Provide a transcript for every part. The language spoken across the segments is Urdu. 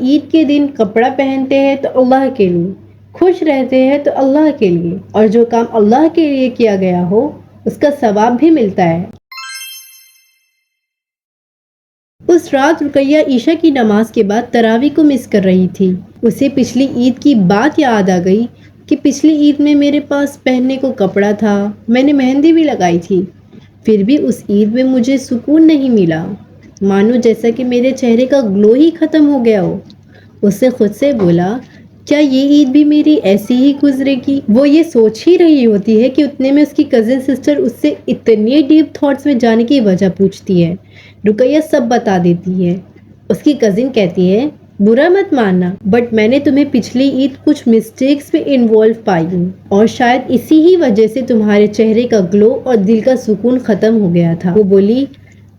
عید کے دن کپڑا پہنتے ہیں تو اللہ کے لیے، خوش رہتے ہیں تو اللہ کے لیے، اور جو کام اللہ کے لیے کیا گیا ہو اس کا ثواب بھی ملتا ہے۔ اس رات رقیہ عشاء کی نماز کے بعد تراویح کو مس کر رہی تھی۔ اسے پچھلی عید کی بات یاد آ گئی کہ پچھلی عید میں میرے پاس پہننے کو کپڑا تھا، میں نے مہندی بھی لگائی تھی، پھر بھی اس عید میں مجھے سکون نہیں ملا، مانو جیسا کہ میرے چہرے کا گلو ہی ختم ہو گیا ہو۔ اس سے خود سے بولا، کیا یہ عید بھی میری ایسی ہی گزرے گی؟ وہ یہ سوچ ہی رہی ہوتی ہے کہ اتنے میں اس کی کزن سسٹر اس سے اتنے ڈیپ تھاٹس میں جانے کی وجہ پوچھتی ہے۔ رقیہ سب بتا دیتی ہے۔ اس کی کزن کہتی ہے، برا مت ماننا، بٹ میں نے تمہیں پچھلی عید کچھ مسٹیکس میں انوالو پائی ہوں، اور شاید اسی ہی وجہ سے تمہارے چہرے کا گلو اور دل کا سکون ختم ہو گیا تھا۔ وہ بولی،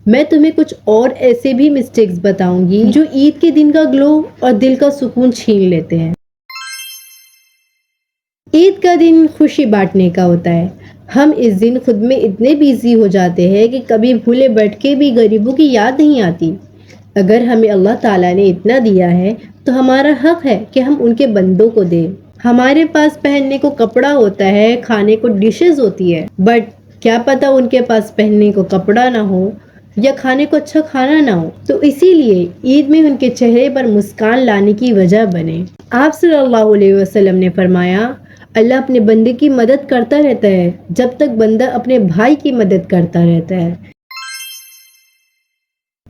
میں تمہیں کچھ اور ایسے بھی مسٹیکس بتاؤں گی جو عید کے دن کا گلو اور دل کا سکون چھین لیتے ہیں۔ عید کا دن خوشی بانٹنے کا ہوتا ہے۔ ہم اس دن خود میں اتنے بیزی ہو جاتے ہیں کہ کبھی بھولے بیٹھ کے بھی غریبوں کی یاد نہیں آتی۔ اگر ہمیں اللہ تعالیٰ نے اتنا دیا ہے تو ہمارا حق ہے کہ ہم ان کے بندوں کو دیں۔ ہمارے پاس پہننے کو کپڑا ہوتا ہے، کھانے کو ڈشز ہوتی ہے، بٹ کیا پتا ان کے پاس پہننے کو کپڑا نہ ہو یا کھانے کو اچھا کھانا نہ ہو، تو اسی لیے عید میں ان کے چہرے پر مسکان لانے کی وجہ بنے۔ آپ صلی اللہ علیہ وسلم نے فرمایا، اللہ اپنے بندے کی مدد کرتا رہتا ہے جب تک بندہ اپنے بھائی کی مدد کرتا رہتا ہے۔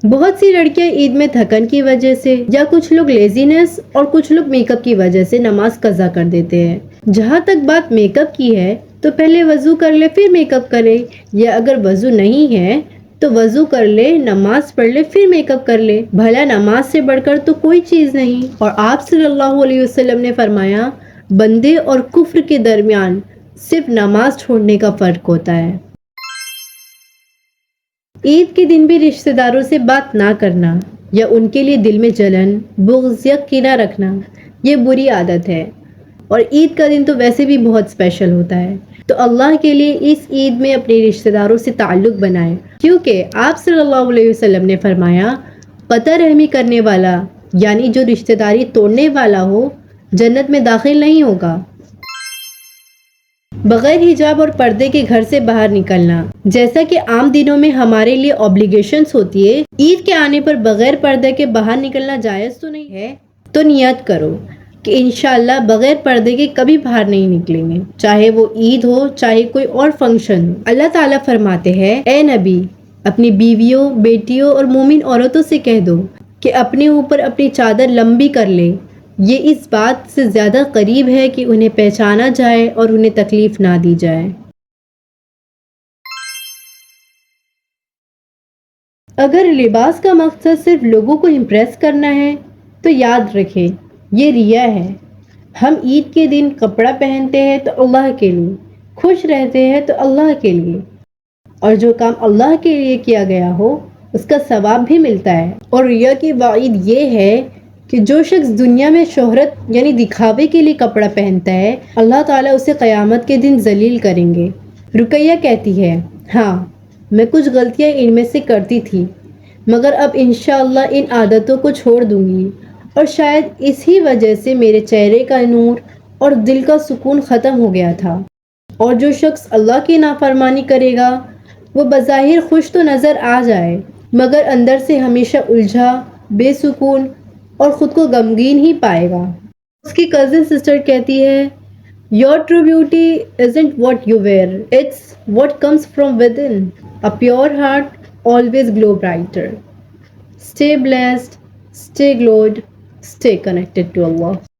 بہت سی لڑکیاں عید میں تھکن کی وجہ سے یا کچھ لوگ لیزینس اور کچھ لوگ میک اپ کی وجہ سے نماز قضا کر دیتے ہیں۔ جہاں تک بات میک اپ کی ہے تو پہلے وضو کر لے پھر میک اپ کرے، یا اگر وضو نہیں ہے تو وضو کر لے، نماز پڑھ لے پھر میک اپ کر لے، بھلا نماز سے بڑھ کر تو کوئی چیز نہیں۔ اور آپ صلی اللہ علیہ وسلم نے فرمایا، بندے اور کفر کے درمیان صرف نماز چھوڑنے کا فرق ہوتا ہے۔ عید کے دن بھی رشتہ داروں سے بات نہ کرنا یا ان کے لیے دل میں جلن، بغض یا کینہ رکھنا، یہ بری عادت ہے، اور عید کا دن تو ویسے بھی بہت اسپیشل ہوتا ہے، تو اللہ کے لیے اس عید میں اپنے رشتہ داروں سے تعلق بنائیں، کیونکہ آپ صلی اللہ علیہ وسلم نے فرمایا، قطع رحمی کرنے والا یعنی جو رشتہ داری توڑنے والا ہو جنت میں داخل نہیں ہوگا۔ بغیر حجاب اور پردے کے گھر سے باہر نکلنا، جیسا کہ عام دنوں میں ہمارے لیے اوبلیگیشنز ہوتی ہے، عید کے آنے پر بغیر پردے کے باہر نکلنا جائز تو نہیں ہے، تو نیت کرو کہ انشاءاللہ بغیر پردے کے کبھی باہر نہیں نکلیں گے، چاہے وہ عید ہو چاہے کوئی اور فنکشن ہو۔ اللہ تعالیٰ فرماتے ہیں، اے نبی، اپنی بیویوں، بیٹیوں اور مومن عورتوں سے کہہ دو کہ اپنے اوپر اپنی چادر لمبی کر لے، یہ اس بات سے زیادہ قریب ہے کہ انہیں پہچانا جائے اور انہیں تکلیف نہ دی جائے۔ اگر لباس کا مقصد صرف لوگوں کو امپریس کرنا ہے تو یاد رکھیں، یہ ریا ہے۔ ہم عید کے دن کپڑا پہنتے ہیں تو اللہ کے لیے، خوش رہتے ہیں تو اللہ کے لیے، اور جو کام اللہ کے لیے کیا گیا ہو اس کا ثواب بھی ملتا ہے۔ اور ریا کی وعید یہ ہے کہ جو شخص دنیا میں شہرت یعنی دکھاوے کے لیے کپڑا پہنتا ہے، اللہ تعالیٰ اسے قیامت کے دن ذلیل کریں گے۔ رقیہ کہتی ہے، ہاں میں کچھ غلطیاں ان میں سے کرتی تھی، مگر اب انشاءاللہ ان عادتوں کو چھوڑ دوں گی، اور شاید اسی وجہ سے میرے چہرے کا نور اور دل کا سکون ختم ہو گیا تھا۔ اور جو شخص اللہ کی نافرمانی کرے گا وہ بظاہر خوش تو نظر آ جائے مگر اندر سے ہمیشہ الجھا، بے سکون اور خود کو غمگین ہی پائے گا۔ اس کی کزن سسٹر کہتی ہے، Your true beauty isn't what you wear, it's what comes from within. A pure heart always glow brighter. Stay blessed, stay glowed, stay connected to Allah.